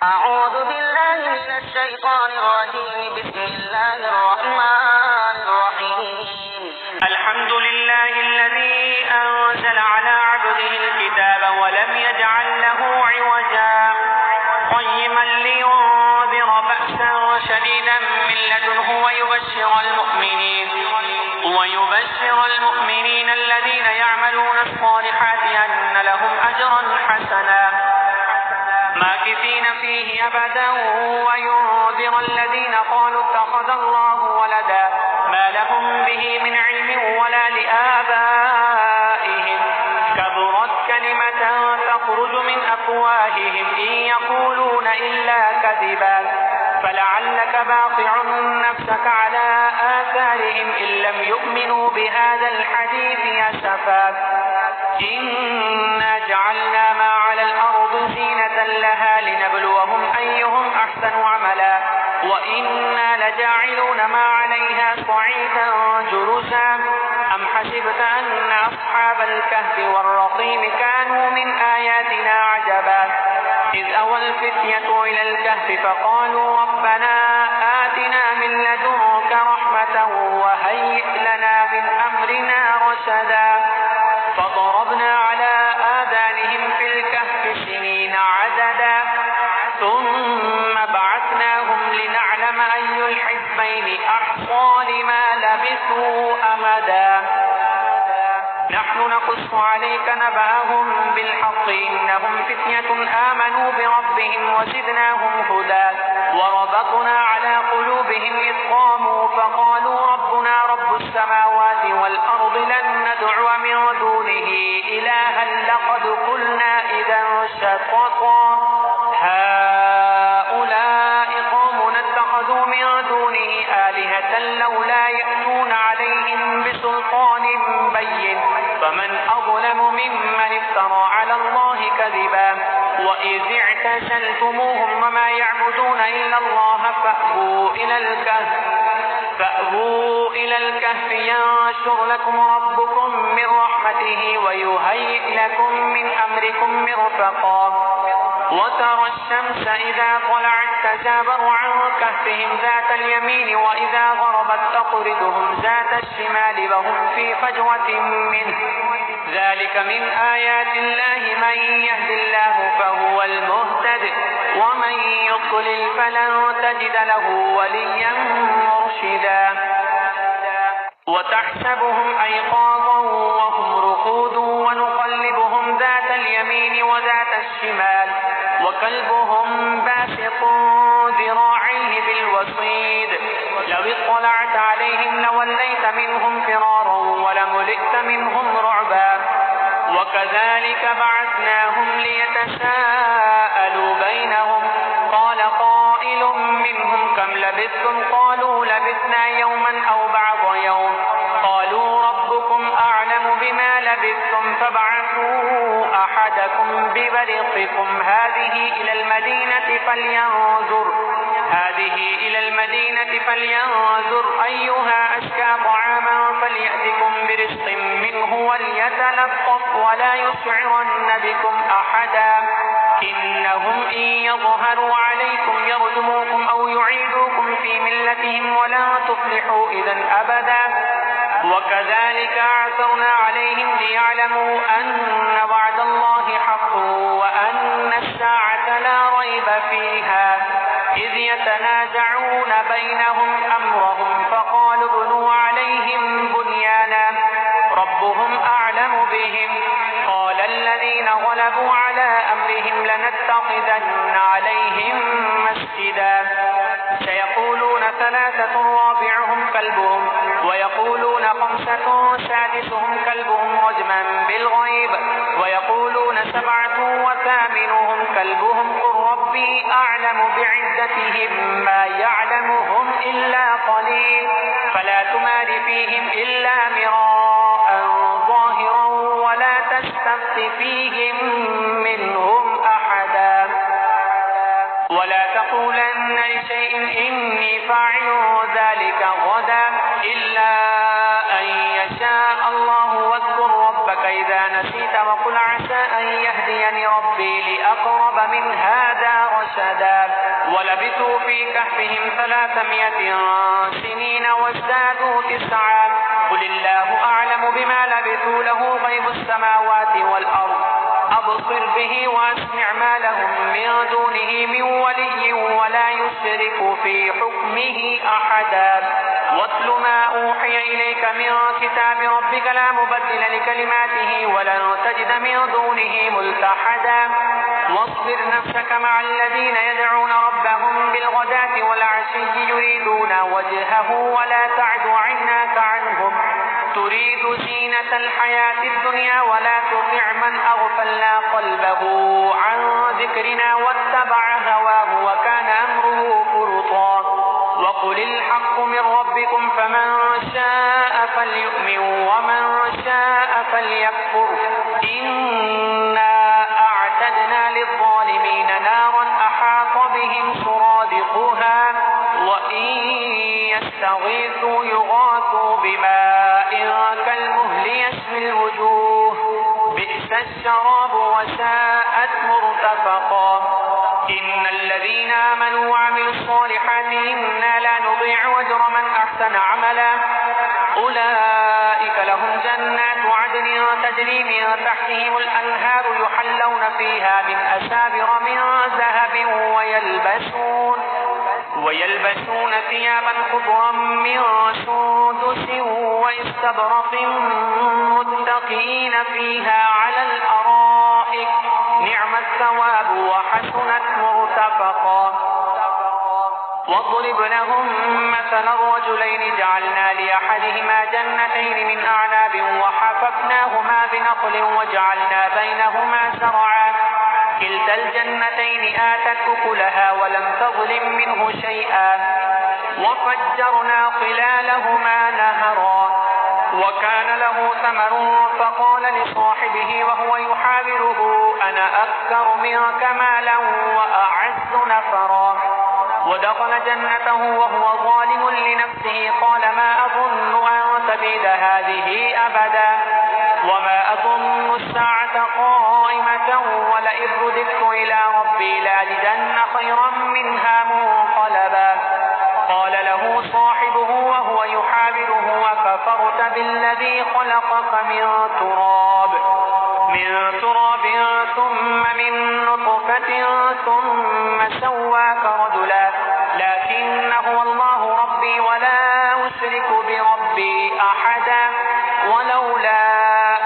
أعوذ بالله من الشيطان الرجيم. بسم الله الرحمن الرحيم. الحمد لله الذي أنزل على عبده الكتاب ولم يجعل له عوجا قيما لينذر بأسا شديدا من لدنه ويبشر المؤمنين الذين يعملون الصالحات أن لهم أجرا حسنا ماكثين فيه أبدا وينذر الذين قالوا اتخذ الله ولدا ما لهم به من علم ولا لآبائهم كبرت كلمة تخرج من أفواههم إن يقولون إلا كذبا فلعلك باطع نفسك على آثارهم إن لم يؤمنوا بهذا الحديث أسفا إنا جعلنا ما على الأرض زينة لها لنبلوهم أيهم أحسن عملا وإنا لجاعلون ما عليها صعيدا جرزا أم حسبت أن أصحاب الكهف والرقيم كانوا من آياتنا عجبا إذ أوى الفتية إلى الكهف فقالوا ربنا آتنا من لدنك رحمة وهيئ لنا من أمرنا رشدا فضربنا على آذانهم في الكهف سنين عددا ثم بعثناهم لنعلم أي الحزبين أحصى لما لبثوا أمدا نحن نقص عليك نبأهم بالحق إنهم فتية آمنوا بربهم وزدناهم هدى وربطنا على قلوبهم إذ قاموا فقالوا ربنا رب السماوات والأرض لن ندعو من دونه إلها لقد قلنا إذا شططا هؤلاء قومنا اتخذوا من دونه آلهة لولا يأتون عليهم بسلطان بين فمن أظلم ممن افترى على الله كذبا وإذ اعتزلتموهم وما يعبدون إلا الله فأووا إلى الكهف ينشر لكم ربكم من رحمته ويهيئ لكم من أمركم مرفقا وترى الشمس إذا طلعت تزاور عن كهفهم ذات اليمين وإذا غربت تقرضهم ذات الشمال وهم في فجوة منه ذلك من آيات الله من يهد الله فهو المهتد ومن يضلل فلن تجد له وليا مرشدا وتحسبهم أيقاظا وهم رقود ونقلبهم ذات اليمين وذات الشمال وكلبهم باسط ذراعيه بالوصيد لو اطلعت عليهم لوليت منهم فرارا ولملئت منهم رعبا وكذلك بعثناهم ليتساءلوا بينهم قال قائل منهم كم لبثتم قالوا لبثنا يوما أو بعض يوم قالوا ربكم أعلم بما لبثتم فابعثوا أحدكم بورقكم هذه إلى المدينة فلينظر أيها أزكى طعاما فليأتكم برزق منه وليتلطف ولا يشعرن بكم أحدا إنهم إن يظهروا عليكم يرجموكم أو يعيدوكم في ملتهم ولا تفلحوا إذا أبدا وكذلك أعثرنا عليهم ليعلموا أن وعد الله حق وأن الساعة لا ريب فيها إذ يتنازعون بينهم أمرهم فقالوا ابنوا عليهم بنيانا ربهم أعلم بهم قال الذين غلبوا على أمرهم لنتخذن عليهم مسجدا سيقولون ثلاثة رابعهم كلبهم ويقولون خمسة سادسهم كلبهم رجما بالغيب ويقولون سبعة وثامنهم كلبهم قل ربي أعلم بعدتهم ما يعلمهم إلا قليل فلا تمار فيهم إلا مراء ظاهرا ولا تستفت فيهم منهم أحدا ولا تقولن لشيء إني فاعل ذلك غدا إلا أن يشاء الله واذكر ربك إذا نسيت وقل عسى أن يهديني ربي لأقرب من هذا حشدا ولبثوا في كهفهم 300 سنين وازدادوا 9 قل الله أعلم بما لبثوا له غيب السماوات والأرض أبصر به وأسمع ما لهم من دونه من ولي ولا يشرك في حكمه أحدا واتل ما أوحي إليك من كتاب ربك لا مبدل لكلماته ولن تجد من دونه ملتحدا واصبر نفسك مع الذين يدعون ربهم بالغداة والعشي يريدون وجهه ولا تعد عيناك عنهم تريد زينة الحياة الدنيا ولا تطع من أغفلنا قلبه عن ذكرنا واتبع هواه وكان أمره فرطا وقل الحق من ربكم فمن شاء فليؤمن ومن شاء فليكفر إنا أعتدنا للظالمين نارا أحاط بهم سرادقها وإن يستغيثوا يغاثوا بماء كالمهل يشوي الوجوه بئس الشراب وساءت مرتفقا إن الذين آمنوا وعملوا الصالحات إنا لا نضيع أجر من أحسن عملا أولئك لهم جنات عدن تجري من تحتهم الأنهار يحلون فيها من أساور من ذهب ويلبسون ثيابا خضرا من سندس واستبرق متكئين فيها على الأرائك نعم الثواب وحسنت مرتفقا واضرب لهم مثلا الرجلين جعلنا لأحدهما جنتين من أعناب وحففناهما بنخل وجعلنا بينهما زرعا كلتا الجنتين آتت أكلها ولم تظلم منه شيئا وفجرنا خلالهما نهرا وكان له ثمر فقال لصاحبه وهو يحاوره أنا أكثر منك مالا وأعز نفرا ودخل جنته وهو ظالم لنفسه قال ما أظن أن تبيد هذه أبدا وما أظن الساعة قائمة ولئن رددت إلى ربي لأجدن خيرا منها منقلبا قال له صاحبه وهو يحاوره وكفرت بالذي خلقك من تراب ثم من نطفة ثم سواك رجلا لكن هو الله ربي ولا أشرك بربي أحدا ولولا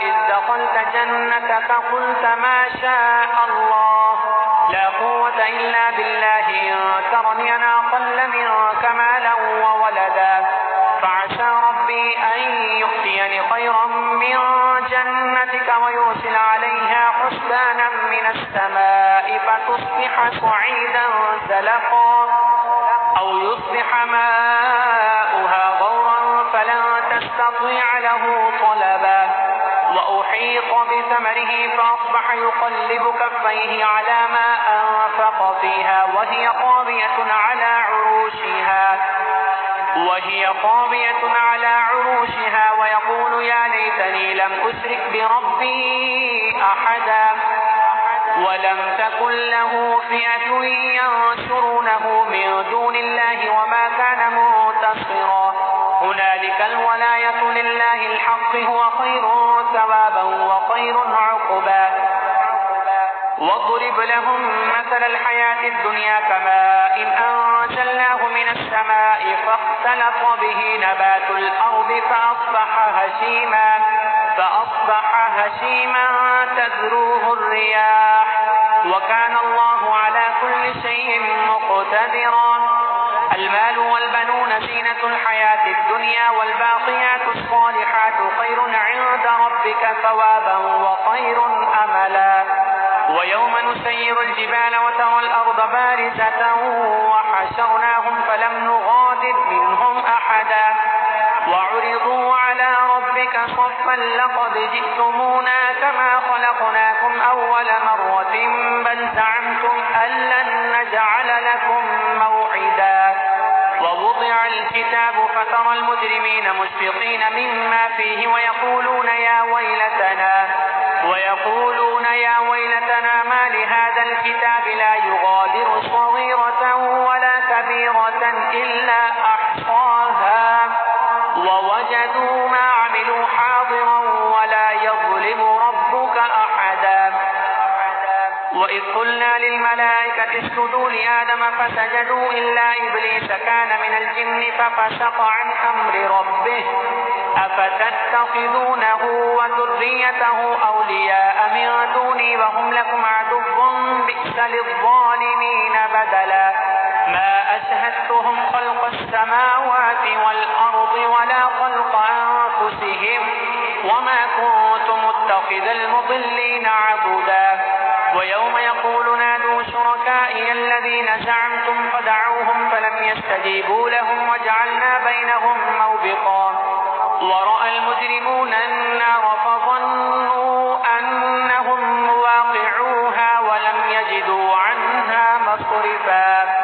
إذ دخلت جنتك قلت ما شاء الله لا قوة إلا بالله إن ترني أنا أقل منك مالا وولدا فعسى ربي أن يؤتيني خيرا من جنتك ويرسل عليها حسبانا من السماء فتصبح صعيدا زلقا أو يصبح ماؤها غورا فلن تستطيع له طلبا وأحيط بثمره فأصبح يقلب كفيه على ما أنفق فيها وهي خاوية على عروشها ويقول يا ليتني لم أشرك بربي أحدا ولم تكن له فئة ينصرونه من دون الله وما كان منتصرا هنالك الولاية لله الحق هو خير ثوابا وخير عقبا واضرب لهم مثل الحياة الدنيا كماء إن أنزلناه من السماء فاختلط به نبات الأرض فأصبح هشيما تذروه الرياح وكان الله على كل شيء مقتدرا المال والبنون زينة الحياة الدنيا والباقيات الصالحات خير عند ربك ثوابا وخير أملا ويوم نسير الجبال وترى الأرض بارزة وحشرناهم فلم نغادر منهم أحدا وعرضوا على ربك صفا لقد جئتمونا كما خلقناكم أول مرة بل زعمتم أن لن نجعل لكم موعدا ووضع الكتاب فترى المجرمين مشفقين مما فيه ويقولون ويقولون يا ويلتنا ما لهذا الكتاب لا يغادر صغيرة ولا كبيرة إلا أحصاها ووجدوا ما عملوا حاضرا ولا يظلم ربك أحدا. وإذ قلنا للملائكة اسجدوا لآدم فسجدوا إلا إبليس كان من الجن ففسق عن أمر ربه أفتتخذونه وذريته أولياء من دوني وهم لكم عدو بئس للظالمين بدلا. ما أشهدتهم خلق السماوات والأرض ولا خلق أنفسهم وما كنت متخذ المضلين عضدا. ويوم يقول نادوا شركائي الذين زعمتم فدعوهم فلم يستجيبوا لهم وجعلنا بينهم موبقا. ورأى المجرمون النار فظنوا أنهم مواقعوها ولم يجدوا عنها مصرفا.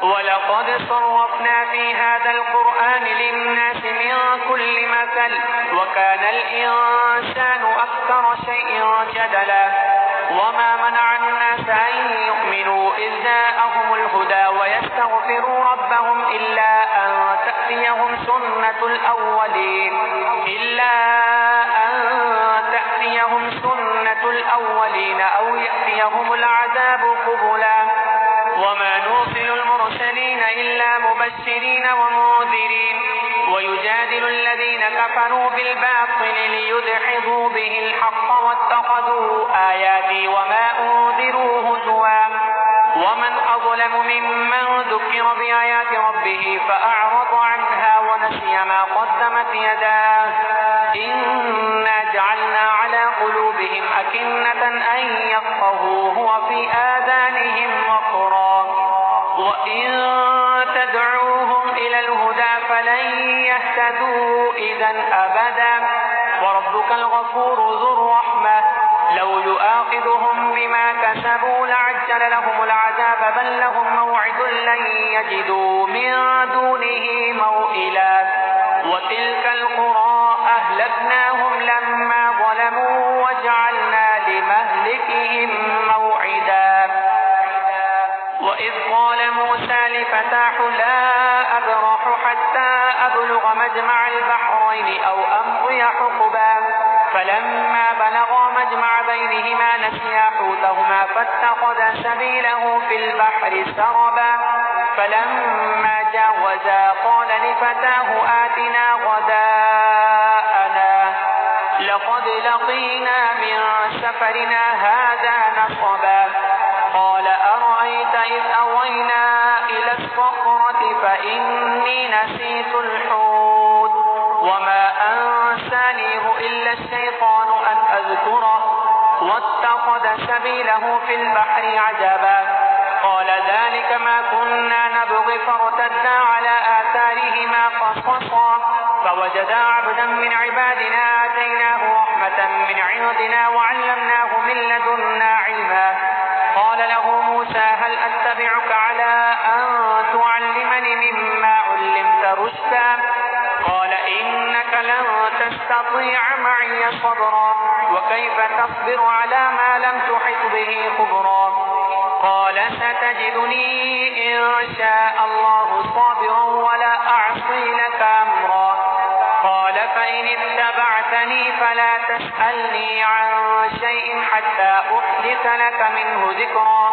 ولقد صرفنا في هذا القرآن للناس من كل مثل وكان الإنسان أكثر شيء جدلا. وما منع الناس أن يؤمنوا إذ جاءهم الهدى ويستغفروا ربهم إلا أن تأتيهم سنة الأولين أو يأتيهم العذاب قبلا. وما نرسل المرسلين إلا مبشرين ومنذرين ويجادل الذين كفروا بالباطل ليدحضوا به الحق واتخذوا آياتي وما أنذروا هزوا. ومن أظلم ممن ذكر بآيات ربه فأعرض عنها ونسي ما قدمت يداه إنا جعلنا على قلوبهم أكنة أن يفقهوه وفي آذانهم وقرا وإن تدعوهم إلى الهدى فلن يهتدوا إذا أبدا. وربك الغفور ذو الرحمة لو يؤاخذهم بما كسبوا لعجل لهم العذاب بل لهم موعد لن يجدوا من دونه موئلا. وتلك القرى أهلكناهم لما ظلموا وجعلنا لمهلكهم موعدا. وإذ قال موسى لفتاه لا أبرح حتى أبلغ مجمع البحرين أو أمضي حقبا فلما بلغا مجمع بينهما نسيا حوتهما فاتخذ سبيله في البحر سربا. فلما جاوزا قال لفتاه آتنا غداءنا لقد لقينا من سفرنا هذا نصبا. قال أرأيت إذ أوينا إلى الصخرة فإني نسيت الحوت وما أنسانيه إلا الشيطان أن أذكره واتخذ سبيله في البحر عجبا. قال ذلك ما كنا نبغي فارتدا على آثارهما قصصا فوجدا عبدا من عبادنا آتيناه رحمة من عندنا وعلمناه من لدنا علما. قال له موسى هل أتبعك على أن تعلمني مما علمت رشدا قال إنك لن تستطيع معي صبرا وكيف تصبر على ما لم تحط به خبرا. قال ستجدني إن شاء الله صابرا ولا أعصي لك أمرا. قال فإن اتبعتني فلا تسألني عن شيء حتى أحدث لك منه ذكرا.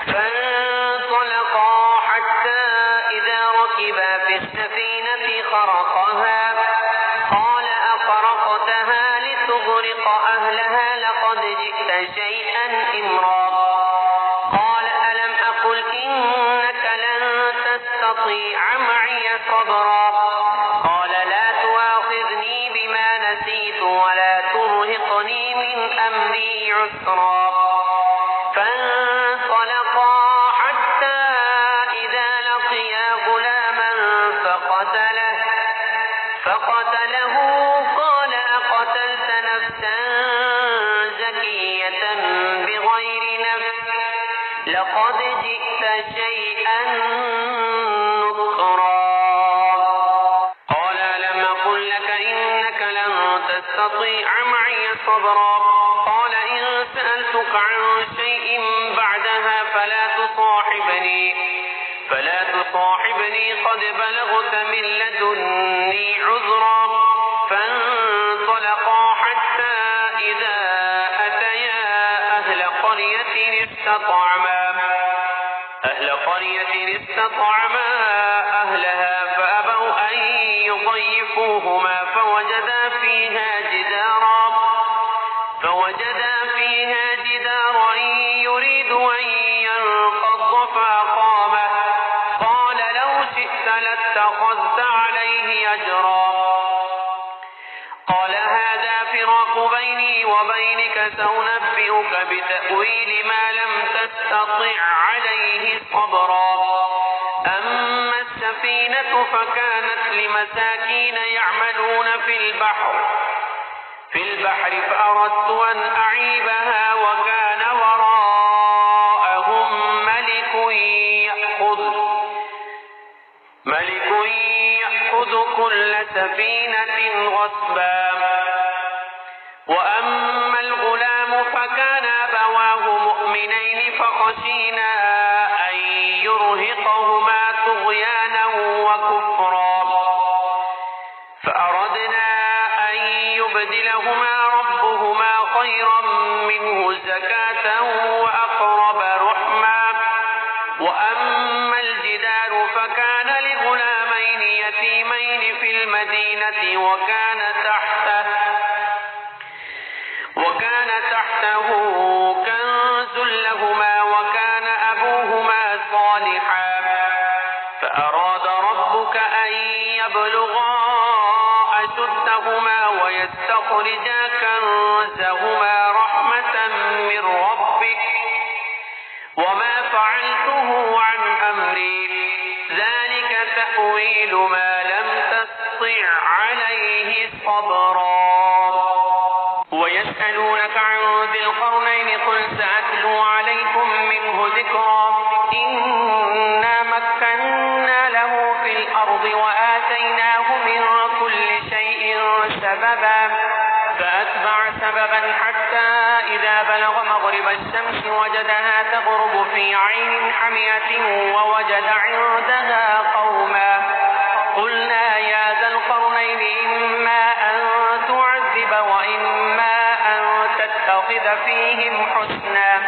فانطلقا حتى إذا ركبا في السفينة خرقها قال أخرقتها لتغرق أهلها لقد جئت شيئا إمرا. قال ألم أقل إنك لن تستطيع معي صبرا. قال لا تؤاخذني بما نسيت ولا ترهقني من أمري عسرا. فانطلقا حتى إذا لقيا غلاما فقتله قال أقتلت نفسا زكية بغير نفس لقد جئت شيئا نكرا. قال ألم أقل لك إنك لن تستطيع معي صبرا قال إن سألتك عن شيء بعدها فلا تصاحبني قد بلغت من لدني عذرا فانطلقا حتى إذا أتيا أهل قرية استطعما أهلها فأبوا أن يضيفوهما فوجدا فيها جدارا يريد أن ينقض فأقامه قال لو شئت لاتخذت عليه أجرا قال هذا فراق بيني وبينك سأنبئك بتأويل ما لم تستطع عليه صبرا أما السفينة فكانت لمساكين يعملون في البحر فأردت أن أعيبها وكان وراءهم ملك يأخذ كل سفينة غصبا وأما الغلام فكان أبواه مؤمنين فخشينا أن يرهقهما طغيانا وكفرا فأردنا أن يبدلهما ربهما خيرا منه زكاة وأقرب رحما وأما الجدار فكان لغلامين يتيمين في المدينة وكان تحته كنز لهما وكان أبوهما صالحا فأراد ربك أن يبلغا أشدهما ويستخرجا كنزهما رحمة من ربك وما فعلته عن أمري ذلك تأويل ما لم تستطع عليه صبرا ويسألونك عن ذي القرنين قل سأتلو عليكم منه ذكرا إنا مكنا له في الأرض وآتيناه من كل شيء سببا فأتبع سببا حتى إذا بلغ مغرب الشمس وجدها تغرب في عين حمية ووجد عندها قوما قلنا يا ذا القرنين إما أن تعذب وإما أن تتخذ فيهم حسنا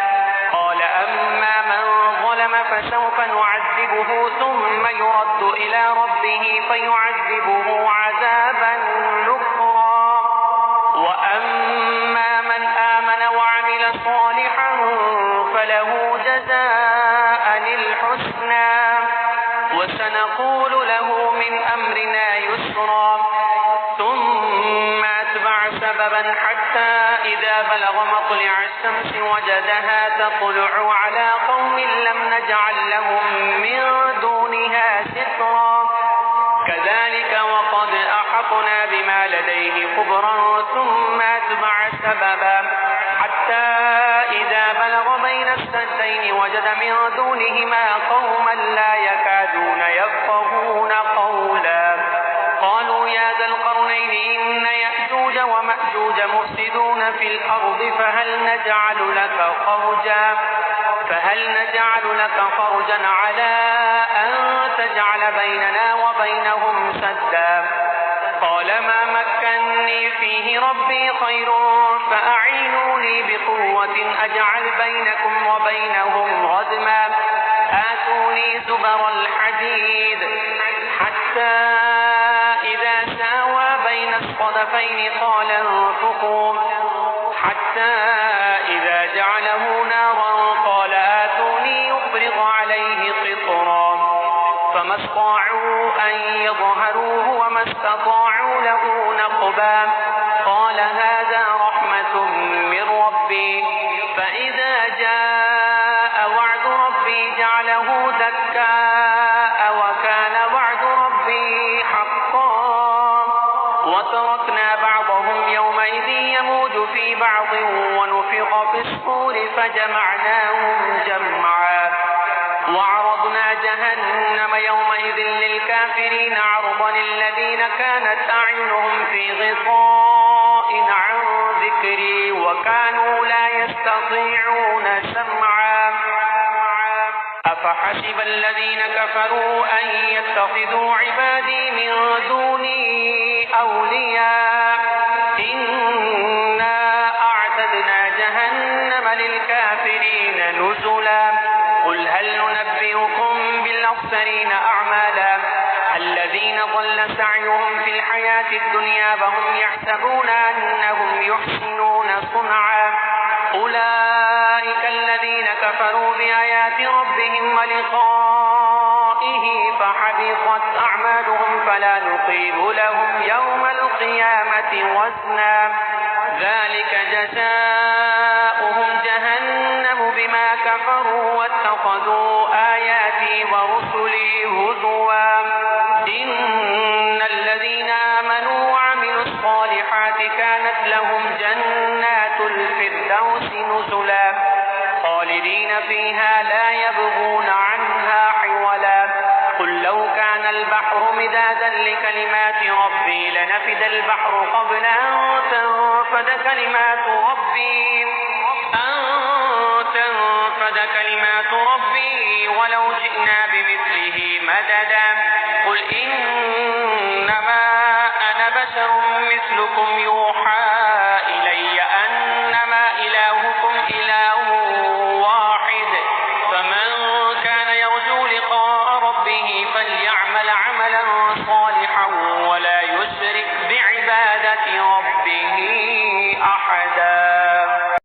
قال أما من ظلم فسوف نعذبه ثم يرد إلى ربه فيعذبه عذابا نكرا وأما من آمن وعمل صالحا فله جزاء الحسنى وسنقول له من أمرنا يسرا ثم أتبع سببا حتى إذا بلغ مطلع الشمس وجدها تطلع على قوم لم نجعل لهم من دونها سترا كذلك وقد أحطنا بما لديه خبرا ثم أتبع سببا حتى إذا بلغ بين السدين وجد من دونهما قوما لا يكادون يفقهون قولا قالوا يا ذا القرنين إن يأجوج ومأجوج مفسدون في الأرض فهل نجعل لك خرجا على أن تجعل بيننا وبينهم سدا قال ما مكني فيه ربي خير فأعينوني بقوة أجعل بينكم وبينهم ردما آتوني زبر الحديد حتى إذا ساوى بين الصدفين قال انفخوا حتى إذا جعله نارا قال آتوني يفرغ عليه قطرا فما استطاعوا أن يظهروه وما استطاعوا له نقبا قال هذا رحمة من ربي فإذا جاء وعد ربي جعله دكاء وكان وعد ربي حقا وتركنا بعضهم يومئذ يموج في بعض ونفخ في الصور فجمعناهم جمعا وعرضنا جهنم يومئذ للكافرين عرضا الذين كانت أعينهم في غطاء عن ذكري وكانوا لا يستطيعون سمعا أفحسب الذين كفروا أن يتخذوا عبادي من دوني أولياء إنا أعتدنا جهنم للكافرين نزلا قل هل ننبئكم بالأخسرين أعمالا الذين ضل سعيهم في الحياة الدنيا وهم يحسبون أنهم يحسنون صنعا أولئك الذين كفروا بآيات ربهم ولقائه فحبطت أعمالهم فلا نقيم لهم يوم القيامة وزنا ذلك جزاؤهم جهنم بما كفروا واتخذوا آياتي ورسلي هزوا إن الذين آمنوا وعملوا الصالحات كانت لهم جنات الفردوس نزلا خالدين فيها لا يبغون عنها حولا قل لو كان البحر مدادا لكلمات ربي لنفد البحر قبل أن تنفد كلمات ربي ولو جئنا بمثله مددا قل إنما أنا بشر مثلكم